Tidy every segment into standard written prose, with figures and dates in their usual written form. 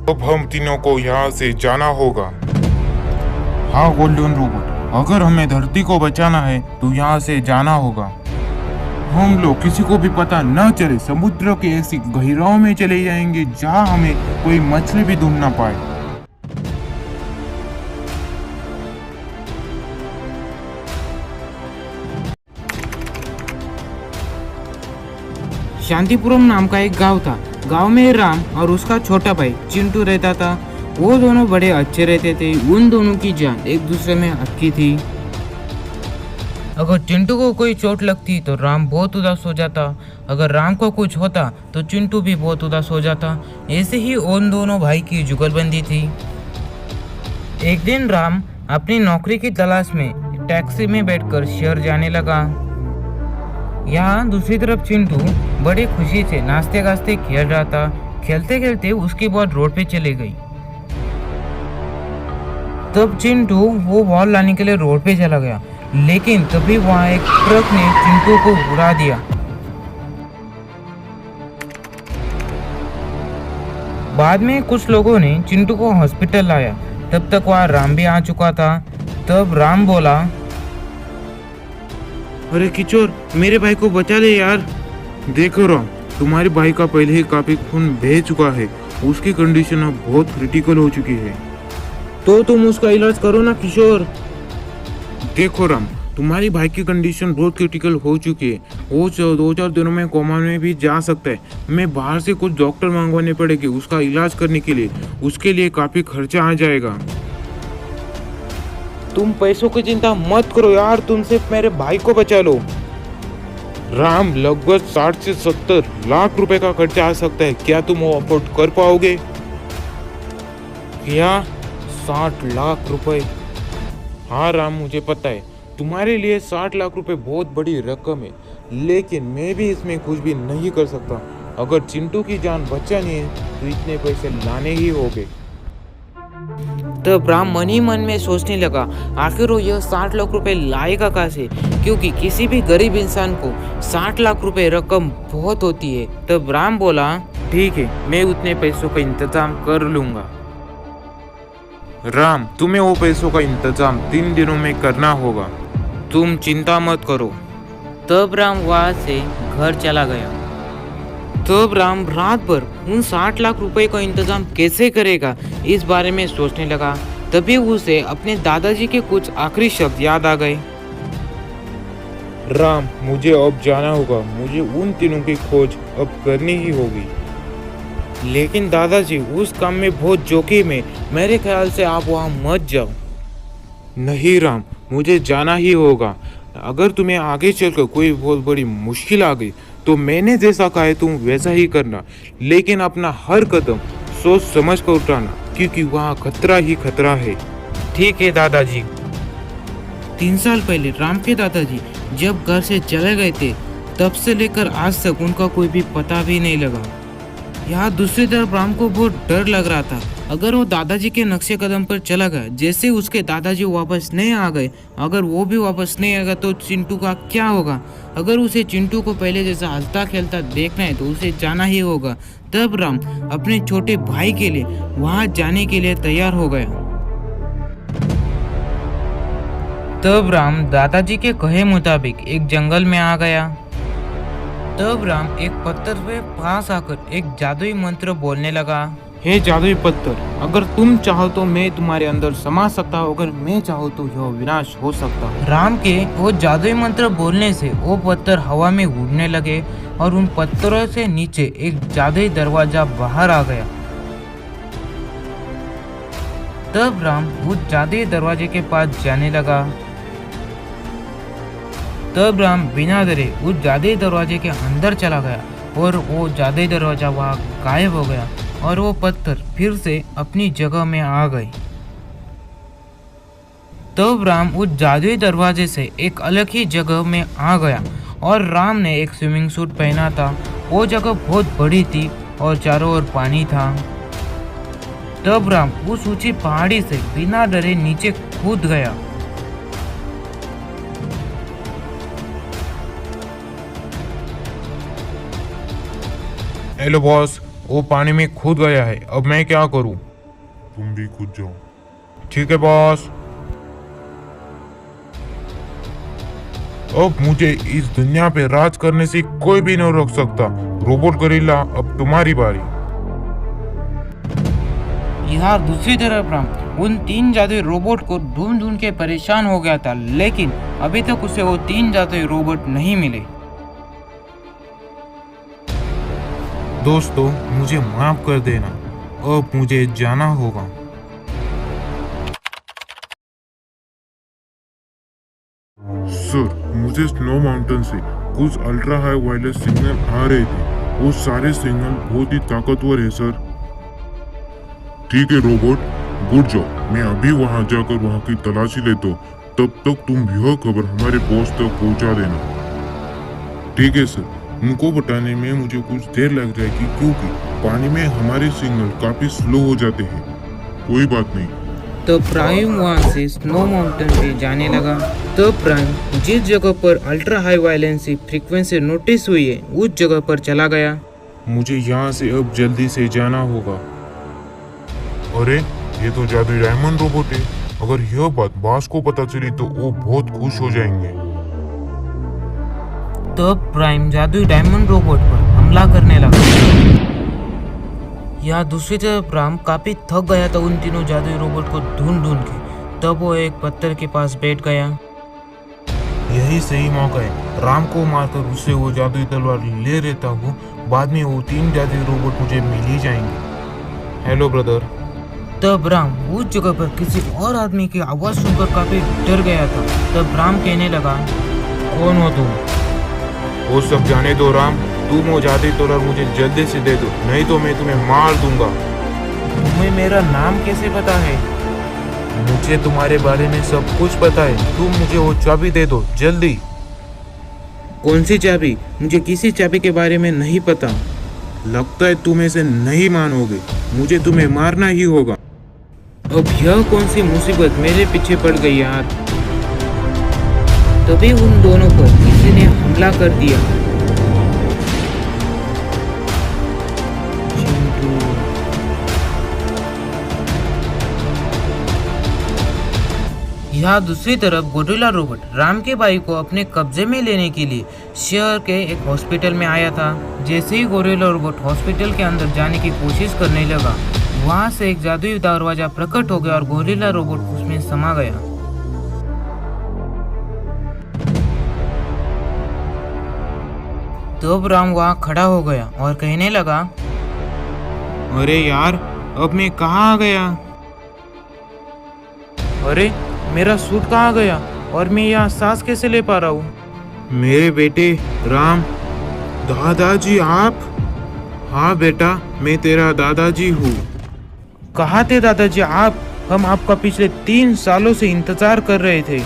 अब हम तीनों को यहाँ से जाना होगा। हाँ गोल्डन रोबोट, अगर हमें धरती को बचाना है तो यहाँ से जाना होगा। हम लोग किसी को भी पता न चले समुद्र के ऐसी गहराइयों में चले जाएंगे जहाँ हमें कोई मछली भी ढूंढ ना पाए। शांतिपुरम नाम का एक गांव था। गांव में राम और उसका छोटा भाई चिंटू रहता था। वो दोनों बड़े अच्छे रहते थे। उन दोनों की जान एक दूसरे में अटकी थी। अगर चिंटू को कोई चोट लगती तो राम बहुत उदास हो जाता। अगर राम को कुछ होता तो चिंटू भी बहुत उदास हो जाता। ऐसे ही उन दोनों भाई की जुगलबंदी थी। एक दिन राम अपनी नौकरी की तलाश में टैक्सी में बैठकर शहर जाने लगा। यहाँ दूसरी तरफ चिंटू बड़ी खुशी से नाचते गाते खेल रहा था। खेलते खेलते उसकी बॉल रोड पे चली गई। तब चिंटू वो बॉल लाने के लिए रोड पे चला गया, लेकिन तभी वहाँ एक ट्रक ने चिंटू को उड़ा दिया। बाद में कुछ लोगों ने चिंटू को हॉस्पिटल लाया। तब तक वहाँ राम भी आ चुका था। तब राम बोला, अरे किशोर, मेरे भाई को बचा ले यार। देखो राम, तुम्हारे भाई का पहले ही काफी खून बह चुका है। उसकी कंडीशन अब बहुत क्रिटिकल हो चुकी है। तो तुम उसका इलाज करो ना किशोर। देखो राम, तुम्हारी भाई की कंडीशन बहुत क्रिटिकल हो चुकी है। वो 2-4 दिनों में कोमा में भी जा सकता है। हमें बाहर से कुछ डॉक्टर मंगवाने पड़ेंगे उसका इलाज करने के लिए। उसके लिए काफी खर्चा आ जाएगा। तुम पैसों की चिंता मत करो यार, तुम सिर्फ मेरे भाई को बचा लो। राम, लगभग 60 से 70 लाख रुपए का खर्चा आ सकता है। क्या तुम वो अफोर्ड कर पाओगे? क्या 60 लाख रुपए? हाँ राम, मुझे पता है तुम्हारे लिए 60 लाख रुपए बहुत बड़ी रकम है, लेकिन मैं भी इसमें कुछ भी नहीं कर सकता। अगर चिंटू की जान बचानी है तो इतने पैसे लाने ही होंगे। तब राम मन ही मन में सोचने लगा, आखिर वो यह 60 लाख रुपए लाएगा कहाँ से, क्योंकि किसी भी गरीब इंसान को 60 लाख रुपए रकम बहुत होती है। तब राम बोला, ठीक है, मैं उतने पैसों का इंतजाम कर लूंगा। राम, तुम्हें वो पैसों का इंतजाम 3 दिनों में करना होगा। तुम चिंता मत करो। तब राम वहाँ से घर चला गया। तब राम रात भर उन 60 लाख रुपए का इंतजाम कैसे करेगा इस बारे में सोचने लगा। तभी उसे अपने दादाजी के कुछ आखिरी शब्द याद आ गए। राम, मुझे अब जाना होगा। मुझे उन तीनों की खोज अब करनी ही होगी। लेकिन दादाजी, उस काम में बहुत जोखिम है। मेरे ख्याल से आप वहाँ मत जाओ। नहीं राम, मुझे जाना ही होगा। अगर तुम्हें आगे चलकर कोई बहुत बड़ी मुश्किल आ गई तो मैंने जैसा कहा है तुम वैसा ही करना, लेकिन अपना हर कदम सोच समझ कर उठाना, क्योंकि वहाँ खतरा ही खतरा है। ठीक है दादाजी। 3 साल पहले राम के दादाजी जब घर से चले गए थे, तब से लेकर आज तक उनका कोई भी पता भी नहीं लगा। यहाँ दूसरी तरफ राम को बहुत डर लग रहा था। अगर वो दादाजी के नक्शे कदम पर चला गया, जैसे उसके दादाजी वापस नहीं आ गए, अगर वो भी वापस नहीं आएगा तो चिंटू का क्या होगा। अगर उसे चिंटू को पहले जैसा हंसता खेलता देखना है तो उसे जाना ही होगा। तब राम अपने छोटे भाई के लिए वहां जाने के लिए तैयार हो गया। तब राम दादाजी के कहे मुताबिक एक जंगल में आ गया। तब राम एक पत्थर पे पास आकर एक जादुई मंत्र बोलने लगा। हे जादुई पत्थर, अगर तुम चाहो तो मैं तुम्हारे अंदर समा सकता हूँ, अगर मैं चाहो तो यह विनाश हो सकता है। राम के वो जादुई मंत्र बोलने से वो पत्थर हवा में उड़ने लगे और उन पत्थरों से नीचे एक जादुई दरवाजा बाहर आ गया। तब राम उस जादुई दरवाजे के पास जाने लगा। तब राम बिना डरे उस जादुई दरवाजे के अंदर चला गया और वो जादुई दरवाजा वहाँ गायब हो गया और वो पत्थर फिर से अपनी जगह में आ गए। तब राम उस जादुई दरवाजे से एक अलग ही जगह में आ गया और राम ने एक स्विमिंग सूट पहना था। वो जगह बहुत बड़ी थी और चारों ओर पानी था। तब राम उस ऊंची पहाड़ी से बिना डरे नीचे कूद गया। हेलो बॉस, वो पानी में कूद गया है, अब मैं क्या करूं? तुम भी कूद जाओ। ठीक है बॉस। अब मुझे इस दुनिया पे राज करने से कोई भी नहीं रोक सकता। रोबोट गोरिल्ला, अब तुम्हारी बारी। यार दूसरी तरफ राम उन 3 जादुई रोबोट को ढूंढ ढूंढ के परेशान हो गया था, लेकिन अभी तक उसे वो 3 जादुई रोबोट नहीं मिले। दोस्तों, मुझे माफ कर देना, अब मुझे जाना होगा। सर, मुझे स्नो माउंटेन से कुछ अल्ट्रा हाई वायरलेस सिग्नल आ रहे थे। वो सारे सिग्नल बहुत ही ताकतवर है सर। ठीक है रोबोट, गुड जॉब। मैं अभी वहां जाकर वहां की तलाशी लेता हूँ। तब तक तुम यह खबर हमारे बॉस तक पहुंचा देना। ठीक है सर। उनको बताने में मुझे कुछ देर लग जाएगी क्योंकि पानी में हमारे सिग्नल काफी स्लो हो जाते हैं। कोई बात नहीं। तो प्राइम वहां से स्नो माउंटेन पे जाने लगा। तो प्राइम जिस जगह पर अल्ट्रा हाई वायलेंसी फ्रीक्वेंसी नोटिस हुई है उस जगह पर चला गया। मुझे यहाँ से अब जल्दी से जाना होगा। अरे, ये तो जादुई डायमंड रोबोट है। अगर यह बात बॉस को पता चली तो वो बहुत खुश हो जाएंगे। तब प्राइम जादुई डायमंड रोबोट पर हमला करने लगा। यहाँ दूसरी तरफ राम काफी थक गया था उन तीनों जादुई रोबोट को ढूंढ ढूंढ के। तब वो एक पत्थर के पास बैठ गया। यही सही मौका है, राम को मारकर उससे वो जादुई तलवार ले लेता हूँ। बाद में वो 3 जादुई रोबोट मुझे मिल ही जाएंगे। Hello brother. तब राम उस जगह पर किसी और आदमी की आवाज सुनकर काफी डर गया था। तब राम कहने लगा, कौन हो तुम? वो सब जाने दो राम, तुम वो जादुई तलवार मुझे जल्दी से दे दो, नहीं तो मैं तुम्हें मार दूंगा। तुम्हें मेरा नाम कैसे पता है? मुझे तुम्हारे बारे में सब कुछ पता है। तुम मुझे वो चाबी दे दो जल्दी। कौन सी चाबी? मुझे किसी चाबी के बारे में नहीं पता। लगता है तुम ऐसे नहीं मानोगे, मुझे तुम्हें मारना ही होगा। अब यह कौन सी मुसीबत मेरे पीछे पड़ गई यार। तभी उन दोनों पर किसी ने हमला कर दिया। चिंटू। यहाँ दूसरी तरफ गोरिल्ला रोबोट राम के भाई को अपने कब्जे में लेने के लिए शहर के एक हॉस्पिटल में आया था। जैसे ही गोरिल्ला रोबोट हॉस्पिटल के अंदर जाने की कोशिश करने लगा, वहां से एक जादुई दरवाजा प्रकट हो गया और गोरिल्ला रोबोट उसमें समा गया। तब राम वहां खड़ा हो गया और कहने लगा, अरे यार, अब मैं कहाँ आ गया? अरे मेरा सूट कहाँ गया और मैं यहाँ सांस कैसे ले पा रहा हूँ? मेरे बेटे राम। दादाजी आप? हाँ बेटा, मैं तेरा दादाजी हूँ। कहाँ थे दादाजी आप? हम आपका पिछले 3 सालों से इंतजार कर रहे थे।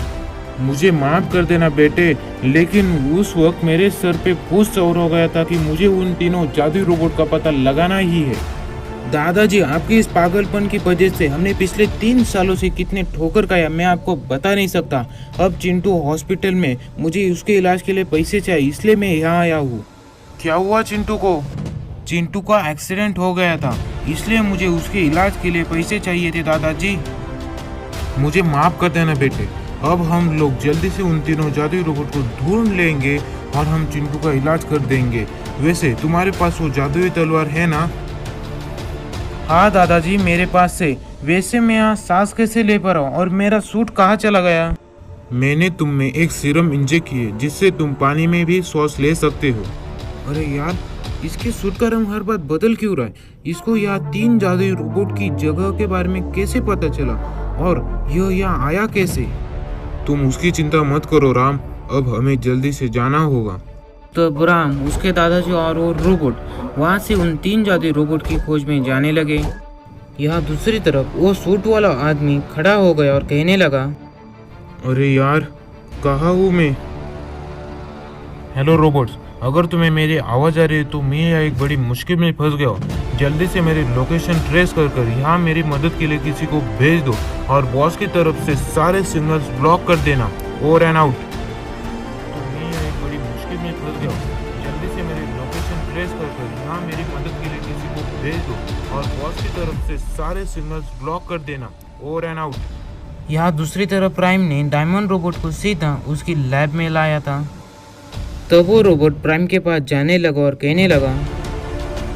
मुझे माफ कर देना बेटे, लेकिन उस वक्त मेरे सर पे भूत सवार हो गया था कि मुझे उन तीनों जादुई रोबोट का पता लगाना ही है। दादाजी, आपकी इस पागलपन की वजह से हमने पिछले 3 सालों से कितने ठोकर खाया मैं आपको बता नहीं सकता। अब चिंटू हॉस्पिटल में, मुझे उसके इलाज के लिए पैसे चाहिए, इसलिए मैं यहाँ आया हूँ। क्या हुआ चिंटू को? चिंटू का एक्सीडेंट हो गया था, इसलिए मुझे उसके इलाज के लिए पैसे चाहिए थे दादाजी। मुझे माफ कर देना बेटे, अब हम लोग जल्दी से उन तीनों जादुई रोबोट को ढूंढ लेंगे और हम चिंटू का इलाज कर देंगे। वैसे तुम्हारे पास वो जादुई तलवार है ना? हाँ दादाजी, मेरे पास से। वैसे मैं यहाँ सांस कैसे ले पा रहा हूँ और मेरा सूट कहाँ चला गया? मैंने तुम में एक सीरम इंजेक्ट किए जिससे तुम पानी में भी सांस ले सकते हो। अरे यार, इसके सूट का रंग हर बार बदल क्यों रहा है? इसको यहाँ 3 जादुई रोबोट की जगह के बारे में कैसे पता चला और यह यहाँ आया कैसे? तुम उसकी चिंता मत करो राम, अब हमें जल्दी से जाना होगा। तो राम, उसके दादाजी और वो रोबोट वहाँ से उन 3 जादुई रोबोट की खोज में जाने लगे। यहाँ दूसरी तरफ वो सूट वाला आदमी खड़ा हो गया और कहने लगा, अरे यार, कहाँ हूँ मैं? हेलो रोबोट्स, अगर तुम्हें मेरी आवाज़ आ रही है तो मैं यहाँ एक बड़ी मुश्किल में फंस गया हूँ। जल्दी से मेरी लोकेशन ट्रेस कर यहाँ मेरी मदद के लिए किसी को भेज दो और बॉस की तरफ से सारे सिग्नल्स ब्लॉक कर देना। Over and out. तो मैं यहाँ एक बड़ी मुश्किल में फंस गया हूँ, जल्दी से मेरी लोकेशन ट्रेस कर यहाँ यहाँ मेरी मदद के लिए किसी को भेज दो और बॉस की तरफ से सारे सिग्नल्स ब्लॉक कर देना। Over and out. यहाँ दूसरी तरफ प्राइम ने डायमंड रोबोट को सीधा उसकी लैब में लाया था। तब वो रोबोट प्राइम के पास जाने लगा और कहने लगा,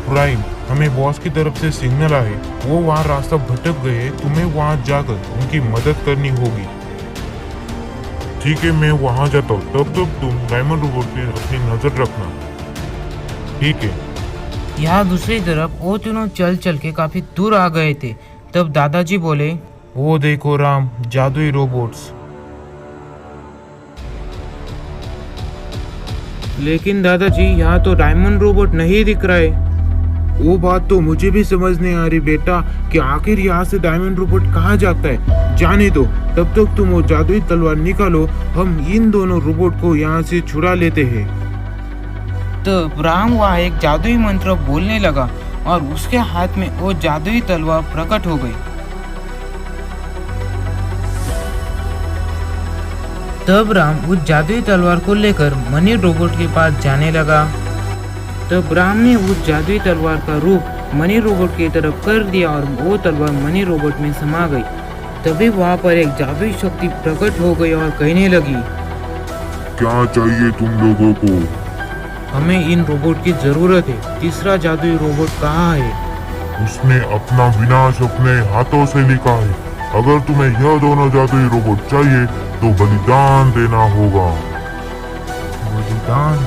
प्राइम, हमें बॉस की तरफ से सिग्नल आए, वो वहाँ रास्ता भटक गए, तुम्हें वहाँ जाकर उनकी मदद करनी होगी। ठीक है, मैं वहाँ जाता हूँ, तब तक तुम डायमंड रोबोट पे अपनी नजर रखना। ठीक है। यहाँ दूसरी तरफ वो तीनों चल चल के काफी दूर आ गए थे। तब दादाजी बोले, वो देखो राम, जादुई रोबोट्स। लेकिन दादाजी, यहाँ तो डायमंड रोबोट नहीं दिख रहा है। वो बात तो मुझे भी समझ नहीं आ रही बेटा कि आखिर यहाँ से डायमंड रोबोट कहाँ जाता है। जाने दो, तब तक तुम वो जादुई तलवार निकालो, हम इन दोनों रोबोट को यहाँ से छुड़ा लेते हैं। तब राम वहाँ एक जादुई मंत्र बोलने लगा और उसके हाथ में वो जादुई तलवार प्रकट हो गई। तब राम उस जादुई तलवार को लेकर मनी रोबोट के पास जाने लगा। तब राम ने उस जादुई तलवार का रूप मनी रोबोट की तरफ कर दिया और वो तलवार मनी रोबोट में समा गई। तभी वहाँ पर एक जादुई शक्ति प्रकट हो गई और कहने लगी, क्या चाहिए तुम लोगों को? हमें इन रोबोट की जरूरत है। तीसरा जादुई रोबोट कहाँ है? उसने अपना विनाश अपने हाथों से लिखा है। अगर तुम्हें यह दोनों जादुई रोबोट चाहिए तो बलिदान देना होगा। बलिदान?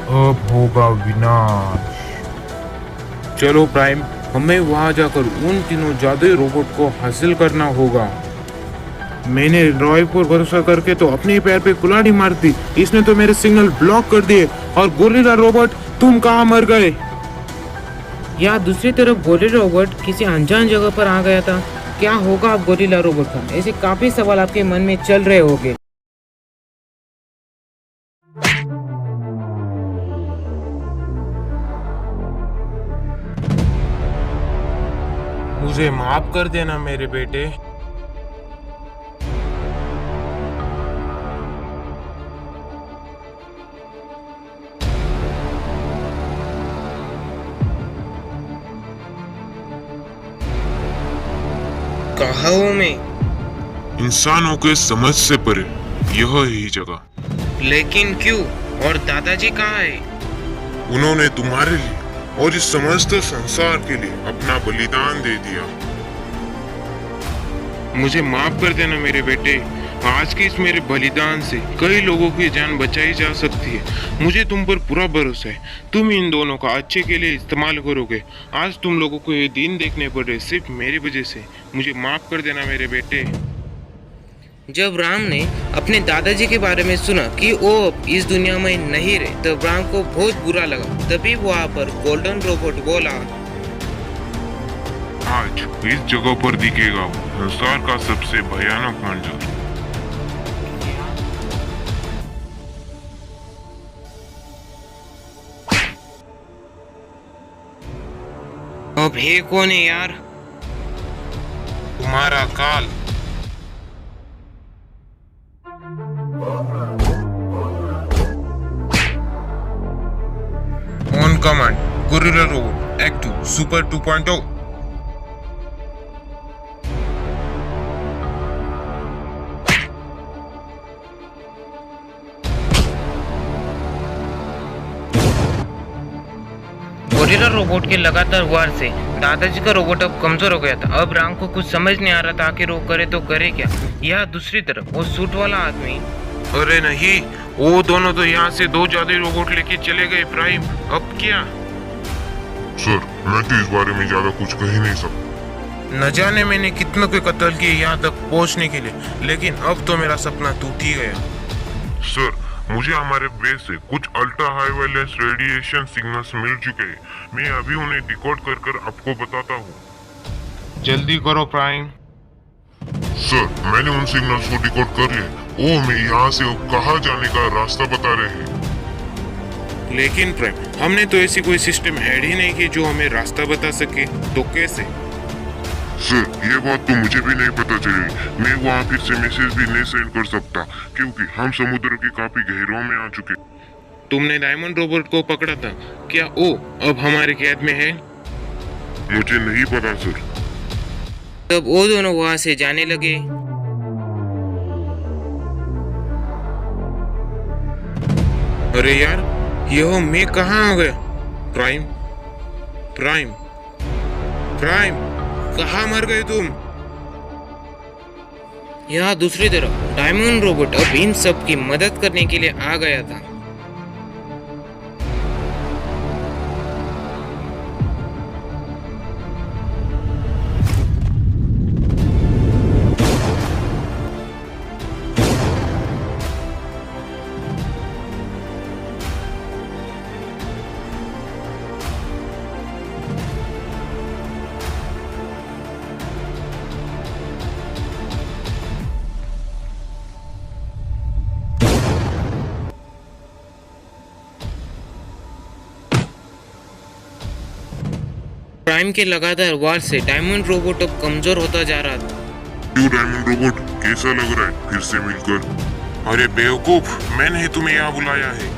अब होगा विनाश। चलो प्राइम, हमें वहां जाकर उन तीनों जादुई रोबोट को हासिल करना होगा। मैंने रॉय पर भरोसा करके तो अपने पैर पे कुल्हाड़ी मार दी, इसने तो मेरे सिग्नल ब्लॉक कर दिए। और गोरिल्ला रोबोट, तुम कहाँ मर गए? या दूसरी तरफ गोरिल्ला रोबोट किसी अनजान जगह पर आ गया था। क्या होगा अब गोरिल्ला रोबोट का? ऐसे काफी सवाल आपके मन में चल रहे होंगे। मुझे माफ कर देना मेरे बेटे। कहा हूँ मैं? इंसानों के समझ से परे यह ही जगह। लेकिन क्यों? और दादाजी कहाँ है? उन्होंने तुम्हारे लिए और इस समस्त संसार के लिए अपना बलिदान दे दिया। मुझे माफ कर देना मेरे बेटे। आज के इस मेरे बलिदान से कई लोगों की जान बचाई जा सकती है। मुझे तुम पर पूरा भरोसा है। तुम इन दोनों का अच्छे के लिए इस्तेमाल करोगे। आज तुम लोगों को ये दिन देखने पड़े सिर्फ मेरी वजह से। मुझे माफ कर देना मेरे बेटे। जब राम ने अपने दादाजी के बारे में सुना कि वो अब इस दुनिया में नहीं रहे, तब राम को बहुत बुरा लगा। तभी वहाँ पर गोल्डन रोबोट बोला, आज इस जगह पर दिखेगा संसार का सबसे भयानक मंजर। अब है कौन है यार? तुम्हारा काल। On command, gorilla robot active super 2.0। Gorilla robot के लगातार वार से दादाजी का रोबोट अब कमजोर हो गया था। अब राम को कुछ समझ नहीं आ रहा था आखिर वो करे तो करे क्या। यह दूसरी तरफ वो सूट वाला आदमी, अरे नहीं, वो दोनों तो यहाँ से दो जादुई रोबोट लेके चले गए प्राइम। अब क्या? सर, मैं तो इस बारे में ज्यादा कुछ कह ही नहीं सकता। न जाने मैंने कितनों के कत्ल किए यहाँ तक पहुँचने के लिए, लेकिन अब तो मेरा सपना टूट ही गया। सर, मुझे हमारे बेस से कुछ ultra high violence radiation signals मिल चुके हैं। मैं अभी उन्हें डिकोड कर कर आपको बताता हूँ। जल्दी करो प्राइम। सर, मैंने उन सिग्नल्स को डिकोड कर लिया। वो हमें यहाँ से कहाँ जाने का रास्ता बता रहे हैं। लेकिन प्राइम, हमने तो ऐसी कोई सिस्टम ऐड ही नहीं की जो हमें रास्ता बता सके, तो कैसे? सर, ये बात तो मुझे भी नहीं पता चली। मैं वहाँ फिर से मैसेज भी नहीं सेंड कर सकता क्योंकि हम समुद्र की काफी गहराई में आ चुके। तुमने डायमंड रोबोट को पकड़ा था, क्या वो अब हमारे कैद में है? मुझे नहीं पता सर। तब वो दोनों वहां से जाने लगे। अरे यार, ये मैं कहाँ आ गया? प्राइम, प्राइम, प्राइम, कहाँ मर गए तुम? यहाँ दूसरी तरफ डायमंड रोबोट अब इन सब की मदद करने के लिए आ गया था। प्राइम के लगातार वार से डायमंड रोबोट अब कमजोर होता जा रहा था। क्यों डायमंड रोबोट, कैसा लग रहा है फिर से मिलकर? अरे बेवकूफ, मैंने तुम्हें यहाँ बुलाया है।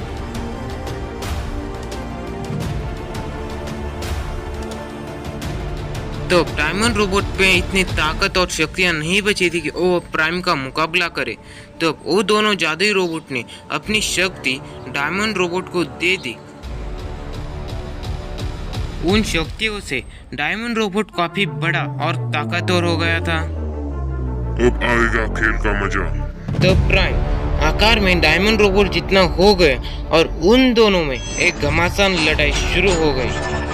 तो डायमंड रोबोट पे इतनी ताकत और शक्तियां नहीं बची थी कि वो प्राइम का मुकाबला करे। तो वो दोनों जादुई रोबोट ने अपनी शक्ति डायमंड रोबोट को दे दी। उन शक्तियों से डायमंड रोबोट काफी बड़ा और ताकतवर हो गया था। अब आएगा खेल का मजा। तो प्राइम आकार में डायमंड रोबोट जितना हो गए और उन दोनों में एक घमासान लड़ाई शुरू हो गई।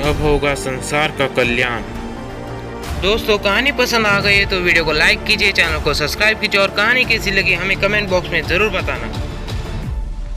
अब होगा संसार का कल्याण। दोस्तों, कहानी पसंद आ गई है तो वीडियो को लाइक कीजिए, चैनल को सब्सक्राइब कीजिए और कहानी कैसी लगी हमें कमेंट बॉक्स में जरूर बताना।